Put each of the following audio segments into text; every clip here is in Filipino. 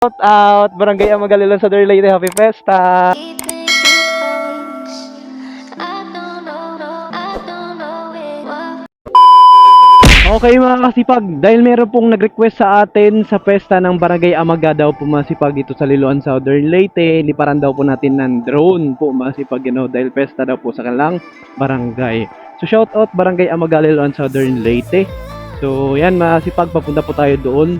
Shout out Barangay Amagalilon sa Leyte, Happy Festa. Okay mga kasipag, dahil meron pong nag-request sa atin sa pesta ng Barangay Amaga daw po masipag dito sa Liloan, Southern Leyte, liparan daw po natin ng drone po masipag, dahil pesta daw po sa kanilang barangay. So shout out Barangay Amaga, Liloan, Southern Leyte. So yan masipag, papunta po tayo doon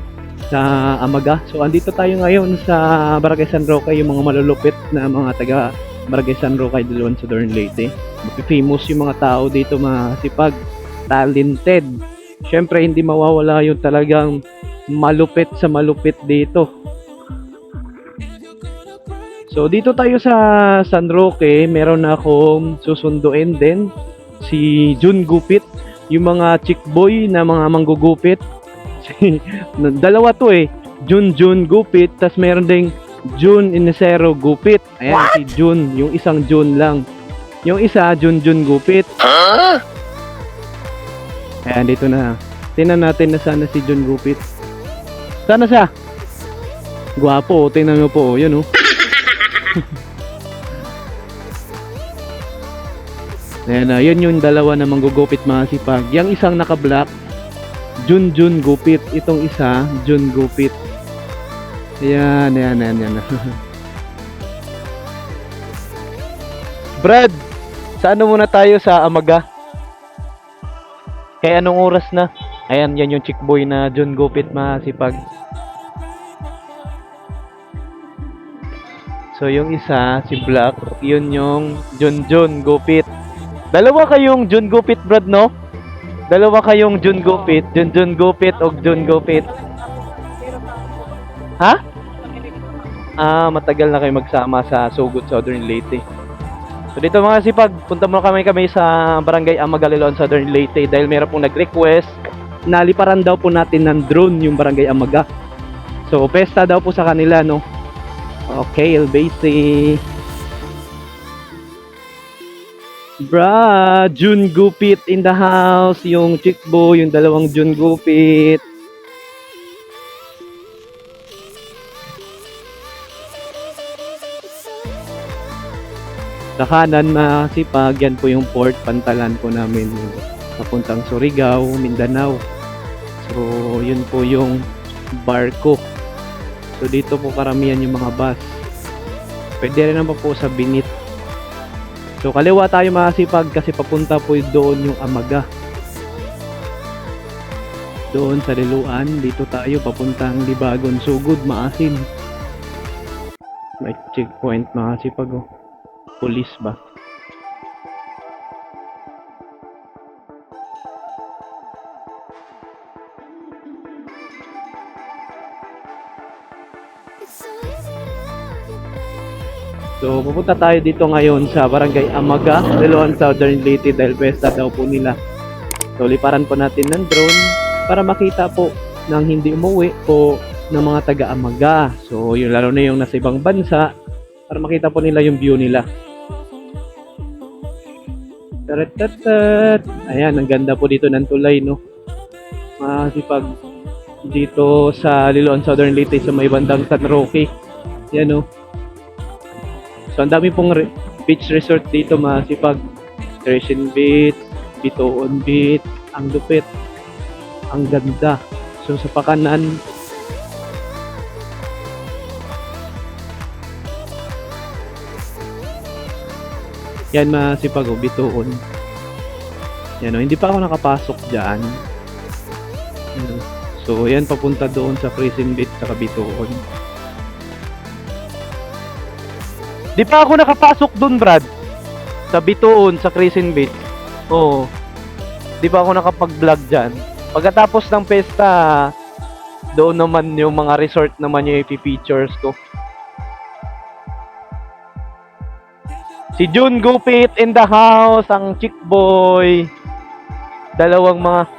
sa Amaga. So andito tayo ngayon sa Barangay San Roque, yung mga malulupit na mga taga Barangay San Roque, Liloan, Southern Leyte. Famous yung mga tao dito masipag, talented. Siyempre hindi mawawala yung talagang malupit sa malupit dito. So dito tayo sa San Roque, meron akong susunduin din si Jun Gupit, yung mga chick boy na mga manggugupit. Dalawa to Jun Gupit, tas meron ding Jun Inesero Gupit. Ayan. What? Si Jun, yung isang Jun lang. Yung isa Jun Gupit. Huh? Ayan, dito na. Tingnan natin na sana si Jun Gupit. Sana siya? Gwapo, tingnan mo po. Yun Ayan, yun yung dalawa na manggugupit mga sipag. Yung isang naka-black, Jun Gupit. Itong isa, Jun Gupit. Ayan. Brad, saan muna tayo sa Amaga? Kaya anong oras na? Ayan, yan yung chick boy na Jun Gupit masipag. So yung isa, si Black, yun yung Jun Gupit. Dalawa kayong Jun Gupit, Brad, no? Dalawa kayong Jun Gupit, Jun Gupit o Jun Gupit. Ha? Matagal na kayo magsama sa Sugod, Southern Leyte. So dito mga sipag, punta muna kami sa Barangay Amagalilon, Southern Leyte, dahil meron pong nag-request na liparan daw po natin ng drone yung Barangay Amaga. So pesta daw po sa kanila, no? Okay, LBC. Bra, Jun Gupit in the house, yung chick boy, yung dalawang Jun Gupit. Sa kanan masipag, yan po yung port, pantalan po namin papuntang Surigao, Mindanao. So yun po yung barko. So dito po karamihan yung mga bus. Pwede rin naman po sa Binit. So kaliwa tayo masipag kasi papunta po doon yung Amaga. Doon sa Liloan, dito tayo papuntang Libagon, Sugod, Maasin. May checkpoint masipag Police ba? So, pupunta tayo dito ngayon sa Barangay Amaga, Liloan, Southern Leyte, dahil pesta daw po nila. So, liparan po natin ng drone para makita po ng hindi umuwi po ng mga taga-Amaga. So, yun, lalo na yung nasa ibang bansa, para makita po nila yung view nila. Ayan, ang ganda po dito ng tulay, no? Masipag dito sa Liloan, Southern Leyte, sa may bandang San Roque. Yan, no? So, ang dami pong beach resort dito, masipag. Crescent Beach, Bitoon Beach, ang lupit. Ang ganda. So, sa pakanan, yan masipag Bitoon. Yan hindi pa ako nakapasok diyan. So yan papunta doon sa Crescent Beach sa Bitoon. Di pa ako nakapasok doon, Brad. Sa Bitoon, sa Crescent Beach. Oo. Di pa ako nakapag-vlog diyan. Pagkatapos ng pesta, doon naman yung mga resort naman yung i-features ko. Si Jun Gupit in the house, ang chick boy. Dalawang mga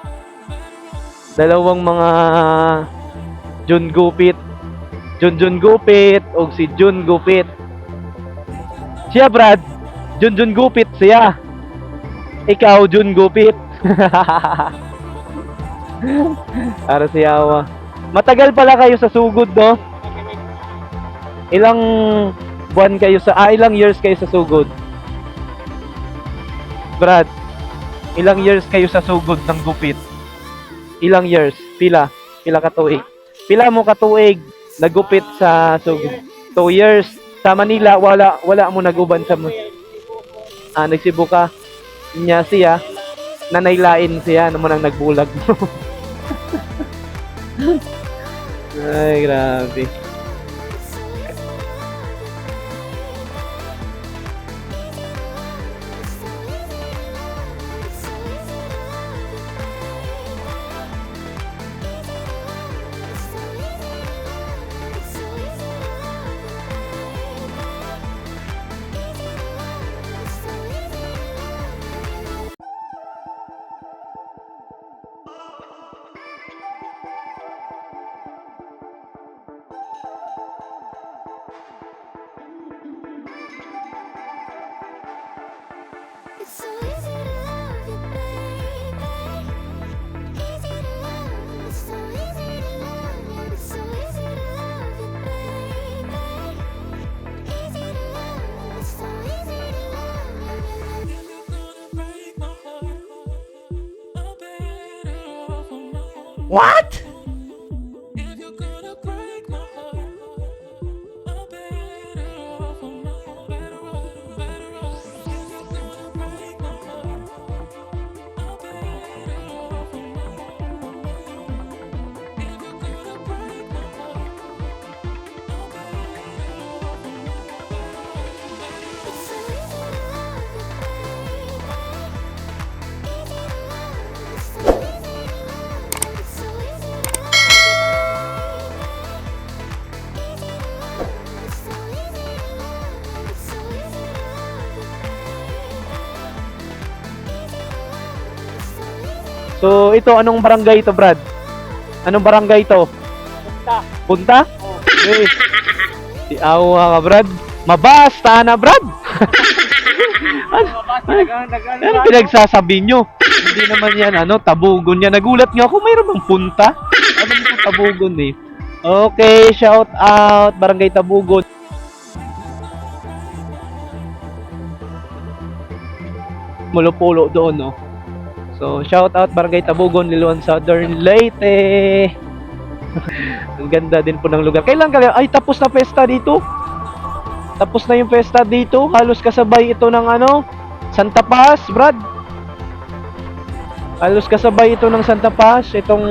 Jun Gupit. Jun Gupit o si Jun Gupit. Siya, Brad, Jun Gupit siya. Ikaw, Jun Gupit. Para siyawa. Matagal pala kayo sa Sugod, no? Ilang ilang years kayo sa sugod? Brad, ilang years kayo sa sugod ng gupit? Ilang years? Pila? Pila ka tuig? Pila mo ka tuig nagupit sa sugod? 2 years. Sa Manila, wala mo naguban sa nagsibo ka. Nya siya, nanaylain siya naman ang nagbulag mo. Ay, grabe. It's so easy to love you, baby. Easy to love. It's so easy to love you. It's so easy to love you, baby. Easy to love. It's so easy to love you. If you're gonna break my heart, I'm better off on my own. What? If you're gonna break my heart, I'm better off on my own. Better off, better off. If you're gonna break my heart, I'm better off on my own. If you're gonna break my heart, I'm better off on my own. It's so easy to love you, baby. Easy to love. It's so easy to love. It's so easy to love you, baby. It's so easy to love. It's so easy to love you, baby. So, ito, anong barangay ito, Brad? Anong barangay ito? Punta. Punta? Okay. Si Awa ka, Brad. Mabasta na, Brad! Ano pinagsasabi nyo? Hindi naman yan, tabugon niya. Nagulat nga ako, mayroon bang punta? Ano mo tabugon eh? Okay, shout out, Barangay Tabugon. Mulo-pulo doon, no? So, shout out, Barangay Tabugon, Liloan Southern Leyte. Ang ganda din po ng lugar. Kailan kaya? Ay, tapos na pesta dito. Tapos na yung pesta dito. Halos kasabay ito ng Santa Paz, Brad. Halos kasabay ito ng Santa Paz. Itong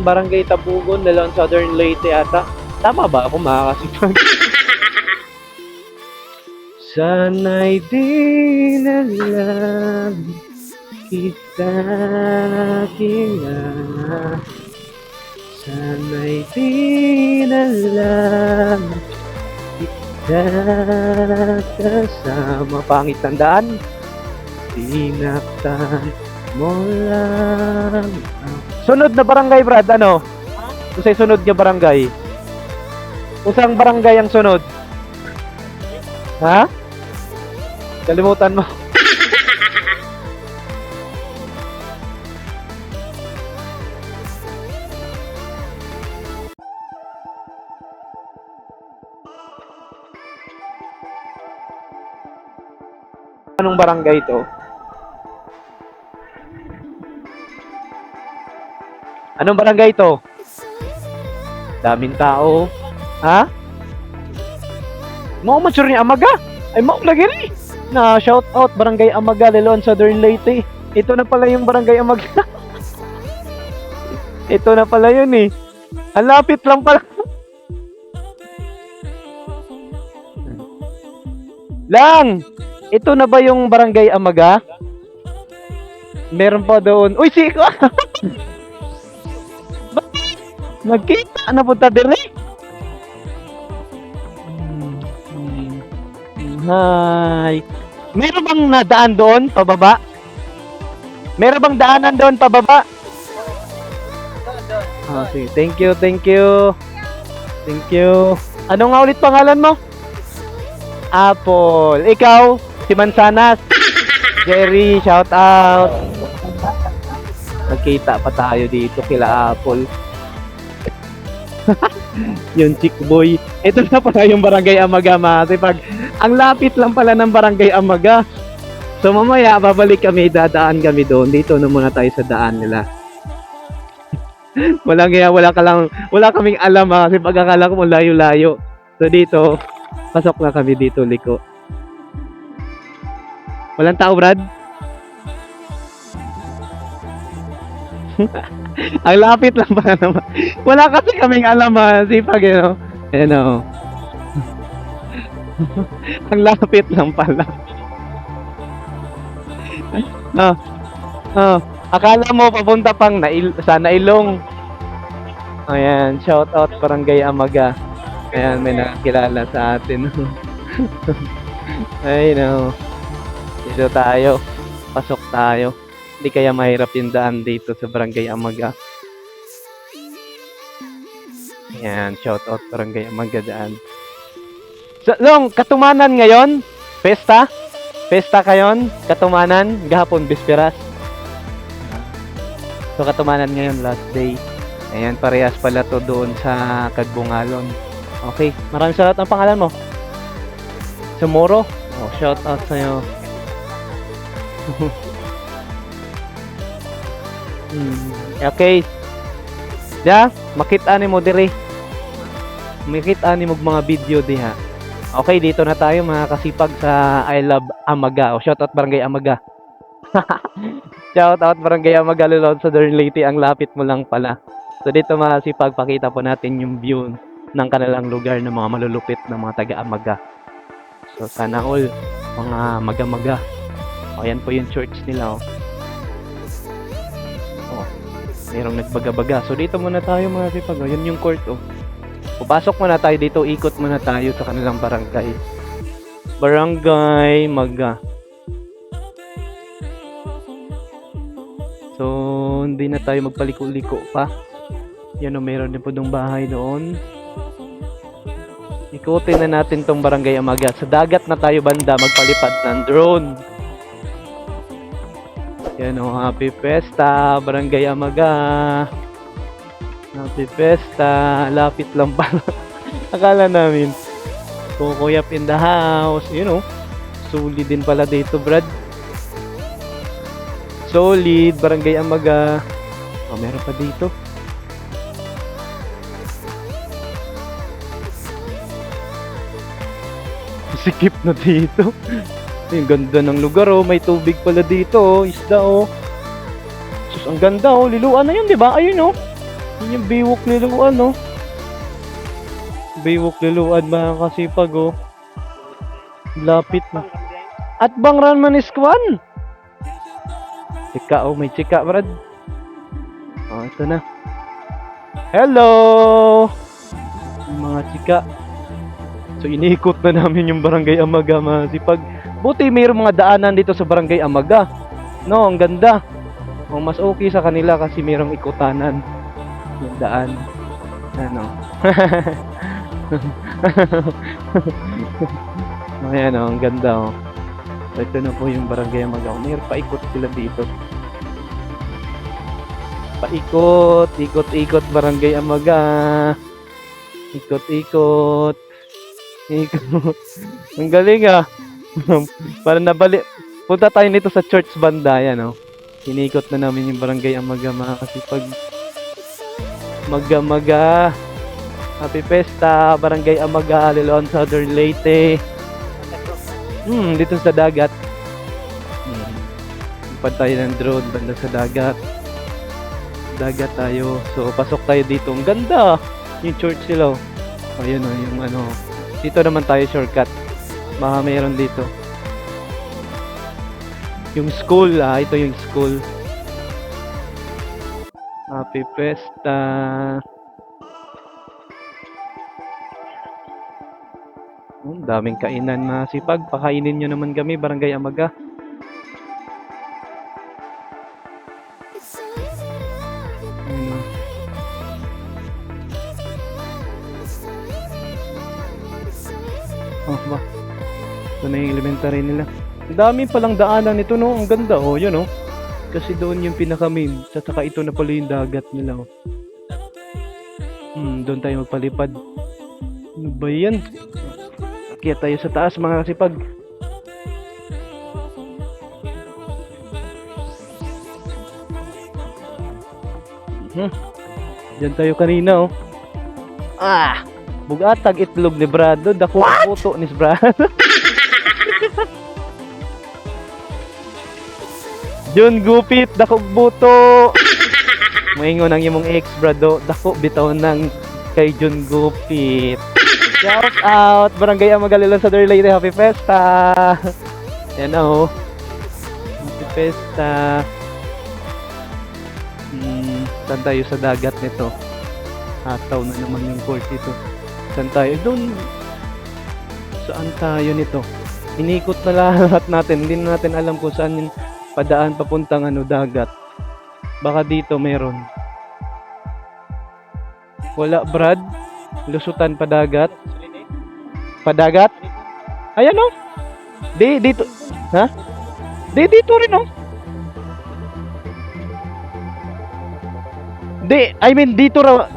Barangay Tabugon, Liloan Southern Leyte ata. Tama ba ako makakasipag? Sana'y di na lang kita kilala. Sana'y di na lang kita kasama. Pangit tandaan. Sinaktan mo lang. Sunod na barangay, Brad, ano? Kusay sunod nga barangay? Usang barangay ang sunod? Ha? Kalimutan mo. Anong barangay ito? Anong barangay ito? Daming tao. Ha? Mau mature ni Amaga. Ay mau lagi rin. Na shout out Barangay Amaga, Liloan Southern Leyte. Ito na pala yung Barangay Amaga. Ito na pala yun eh. Ang lapit lang pala. Lang! Ito na ba yung Barangay Amaga? Meron pa doon. Uy, siko! Nagkita na punta dire. Hi. Meron bang nadaan doon pababa? Meron bang daanan doon pababa? Okay, thank you, thank you. Thank you. Ano nga ulit pangalan mo? Apple. Ikaw, si Mansanas. Jerry, shout out. Nagkita pa tayo dito kila Apple. Yung chick boy. Ito na pala yung Barangay Amaga, mga kasipag. Ang lapit lang pala ng Barangay Amaga. So mamaya, babalik kami, dadaan kami doon. Dito na muna tayo sa daan nila. Wala kaming alam ha, kasi pagkakala ko layo-layo. So dito, pasok na kami dito, liko. Walang tao, Brad? Ang lapit lang pala naman. Wala kasi kaming alam ha, sipag yun, Ayan o. Ang lapit lang pala. Ah, akala mo papunta pang sa Nailong. Ayan, shout out Barangay Amaga. Ayan, may nakakilala sa atin. Ay, no. Dito tayo. Pasok tayo. Hindi kaya mahirap yung daan dito sa Barangay Amaga. Ayan, shout out Barangay Amaga daan. So, Long, katumanan ngayon? Pesta? Pesta kayon? Katumanan? Gahapon, bisperas? So, katumanan ngayon, last day. Ayan, parehas pala to doon sa Kagbungalon. Okay, maraming salamat. Ang pangalan mo? Sumoro? Oh, shout out sa'yo. Okay. Ya, makita ni mo diri. Makita ni mo mga video diha. Okay, dito na tayo mga kasipag sa I Love Amaga. O, shout out Barangay Amaga. Shout out Barangay Amaga, Lulon sa Leyte. Ang lapit mo lang pala. So dito mga kasipag, pakita po natin yung view ng kanilang lugar ng mga malulupit na mga taga-Amaga. So sana all, mga maga-maga. O, yan po yung church nila. O, mayroong nagbaga-baga. So dito muna tayo mga kasipag. O, yan yung court. O. Pupasok muna tayo dito, ikot muna tayo sa kanilang barangay. Barangay Maga. So, hindi na tayo magpaliko-liko pa. Yan o, meron din po dong bahay doon. Ikutin na natin tong Barangay Amaga. Sa dagat na tayo banda, magpalipad ng drone. Yan o, happy Fiesta, Barangay Amaga. Happy Fiesta, lapit lang pala. Akala namin, Kukuyap in the house. You know, solid din pala dito, Brad. Solid, Barangay Amaga. Oh, meron pa dito. Sikip na dito. Ang ganda ng lugar, oh. May tubig pala dito, oh. Isda, oh. Sus, ang ganda, oh. Liluan na yun, di ba? Ayun, oh. Yun yung Biwok Liluan, oh. Biwok Liluan, mga kasipag, oh. Lapit na. At bang Ranman Iskwan? Chika, oh. May chika, Brad. Oh, ito na. Hello! Mga chika. So, iniikot na namin yung Barangay Amaga, mga kasipag. Buti mayroong mga daanan dito sa Barangay Amaga. No, ang ganda. Oh, mas okay sa kanila kasi mayroong ikutanan. Yung daan. Ano? Ayan, oh, ang ganda, oh. Ito na po yung Barangay Amaga. Mayroon paikot sila dito. Paikot, ikot-ikot Barangay Amaga. Ikot-ikot. Ikot. Ang galing, ah. Para nabalik. Punta tayo nito sa church banda, yan, oh. Inikot na namin yung Barangay Amaga, mga kasipag. Maga-maga. Happy Fiesta, Barangay Amaga, Liloan, Southern Leyte. Dito sa dagat. Ipad tayo ng drone, banda sa dagat. Dagat tayo. So, pasok tayo dito. Ang ganda! Yung church sila, oh. Ayun, oh, yung ano. Dito naman tayo shortcut. Baka mayroon dito. Yung school, ito yung school. Happy Fiesta. Daming kainan na sipag. Pakainin nyo naman kami, Barangay Amaga. Oh, ba? Ito na yung elementary nila. Ang dami palang daanan nito, no? Ang ganda, oh, yun, oh. Kasi doon yung pinaka-main. Saka ito na pala yung dagat nila, oh. Doon tayo magpalipad. Ano ba yan? Kaya tayo sa taas mga kasipag. Diyan tayo kanina oh. Bugatag itlog ni Brado. Dako ang puto ni Brado. Jun gupit, dako buto. Moingon ang imong ex Brado. Dako bitaw ng kay Jun gupit. Shout out Barangay Amagalilan sa Leyte. Happy Festa. Yan oh. Happy Festa. Saan tayo sa dagat nito? Hataw na naman yung court dito. Saan tayo? Doon. Saan tayo nito? Inikot na lahat natin. Hindi na natin alam kung saan yung padaan papuntang dagat. Baka dito meron. Wala Brad. Lusutan padagat. Padagat? Ayan oh. Di dito. Ha? Di dito rin oh. Di, I mean dito raw.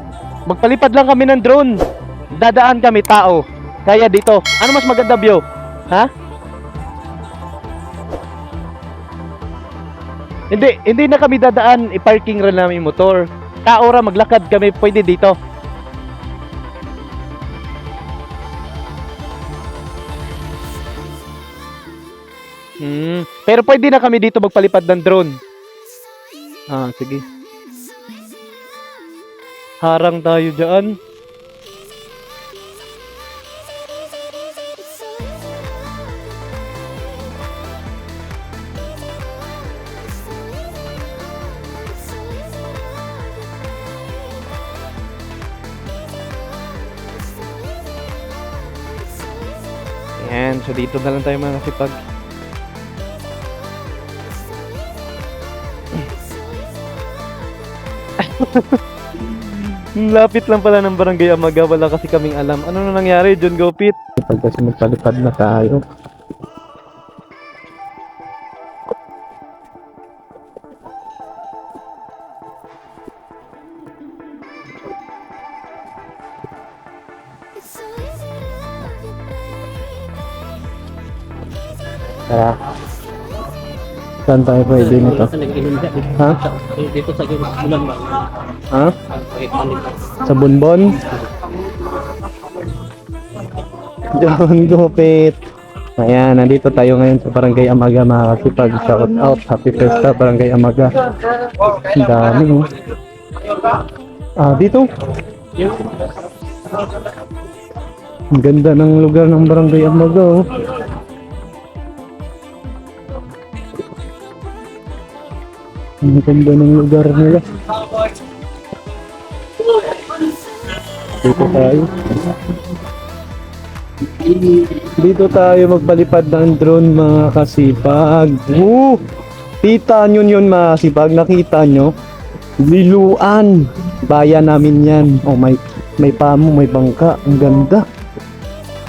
Magpalipad lang kami ng drone. Dadaan kami tao. Kaya dito. Ano mas maganda view? Ha? Hindi na kami dadaan. I-parking rin namin yung motor. Tao ra maglakad kami. Pwede dito. Pero pwede na kami dito magpalipad ng drone. Sige. Harang tayo dyan. Ayan, so dito na lang tayo mga kasipag. Lapit lang pala ng Barangay Amaga, wala kasi kaming alam. Ano na nangyari, John Gopit? Pag kasi magpalipad na tayo. Tara. Saan tayo pwede nito? Ha? Dito sa bulan ba? Ha? Sa Bonbon? John Gopit. Ayan, nandito tayo ngayon sa Barangay Amaga mga kasipag. Shout out, happy Festa Barangay Amaga. Ang dami oh. Dito. Ang ganda ng lugar ng Barangay Amaga oh. Ang ganda ng lugar nila. Dito tayo. Dito tayo magpalipad ng drone mga kasipag. Kita nyo yun mga kasipag. Nakita nyo? Liluan. Bayan namin yan. Oh, may pamo, may bangka. Ang ganda.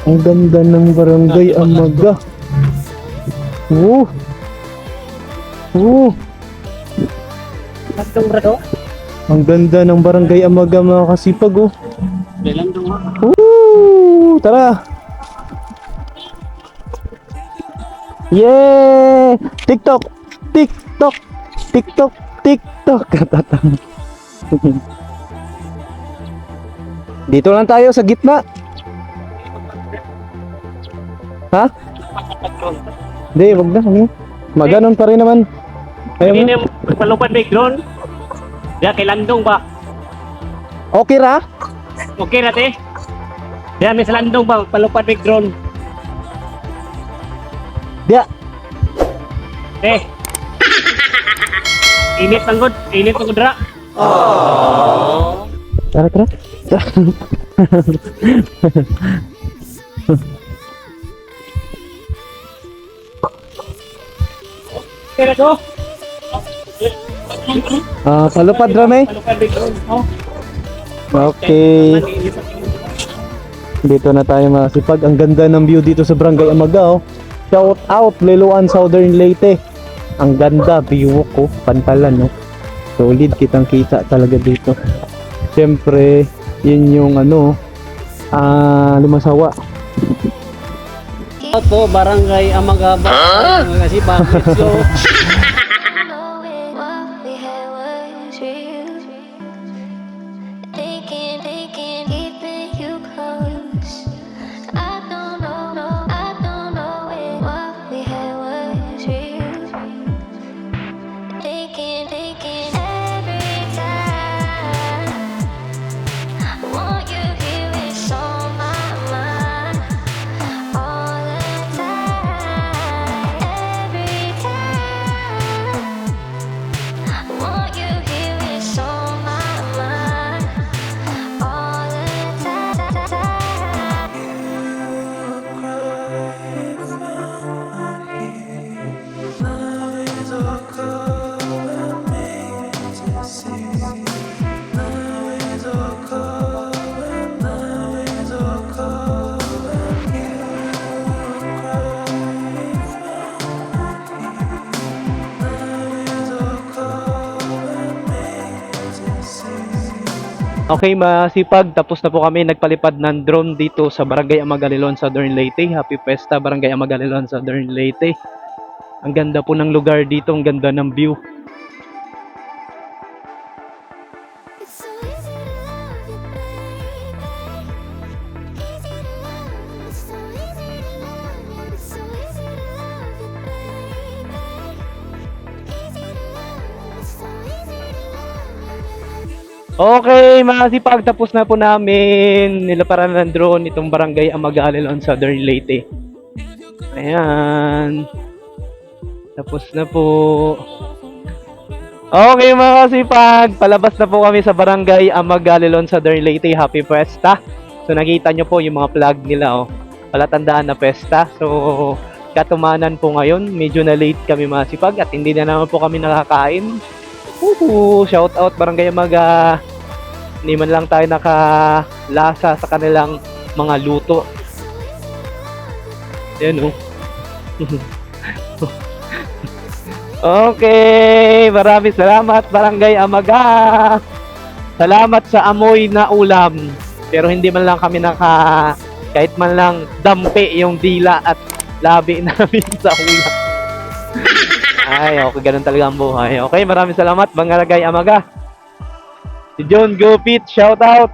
Ang ganda ng Barangay Amaga. Ang ganda ng Barangay Amaga mga kasipag oh. Tara. Yeah! TikTok. Dito lang tayo sa gitna. Ha? Hindi, wag na. Maganon pa rin naman. Hindi na palupad may drone. Diya kay Landong ba? Okay ra? Okay na te. Diya may sa Landong ba palupad may drone. Diya. Init ang good ra. Tara. Kaya to. Palupad rame. Palupad may drone. Okay. Dito na tayo mga sipag. Ang ganda ng view dito sa Barangay Amaga oh. Shout out Liloan Southern Leyte. Ang ganda view ko, pantalan no. Solid kitang kita talaga dito. Siyempre Yun yung ano, Limasawa. Ito, barangay Amagaba. Kasi bakit so? know it. What we had was real. Thinking, keeping you close. I don't know, no, I don't know it. What we had was real. Thinking every time. Want you here, it's on my mind. All the time, every time. Want you here, it's on my mind. All the time. Okay, masipag. Tapos na po kami nagpalipad ng drone dito sa Barangay Amagalilon, Southern Leyte. Happy Fiesta, Barangay Amagalilon, Southern Leyte. Ang ganda po ng lugar dito, ang ganda ng view. It's so easy to love you, baby. Easy to love you. It's so easy to love you. It's so easy to love you, baby. Easy to love you. It's so easy to love you. Okay, mga sipag, tapos na po namin nilaparan ng drone itong Barangay Amagalilon, Southern Leyte. Ayan. Tapos na po. Okay, mga sipag, palabas na po kami sa Barangay Amagalilon, Southern Leyte. Happy Fiesta. So nakita nyo po yung mga flag nila, oh. Palatandaan na Fiesta. So katumanan po ngayon, medyo na late kami, mga sipag, at hindi na naman po kami nakakain. Shout out Barangay Amaga. Hindi man lang tayo nakalasa sa kanilang mga luto. Yan, oh. Okay, maraming salamat Barangay Amaga. Salamat sa amoy na ulam. Pero hindi man lang kami kahit man lang dampi yung dila at labi namin sa ulam. Ay, okay, ganun talaga ang buhay. Okay, maraming salamat Barangay Amaga. Si John Gopit, shout out.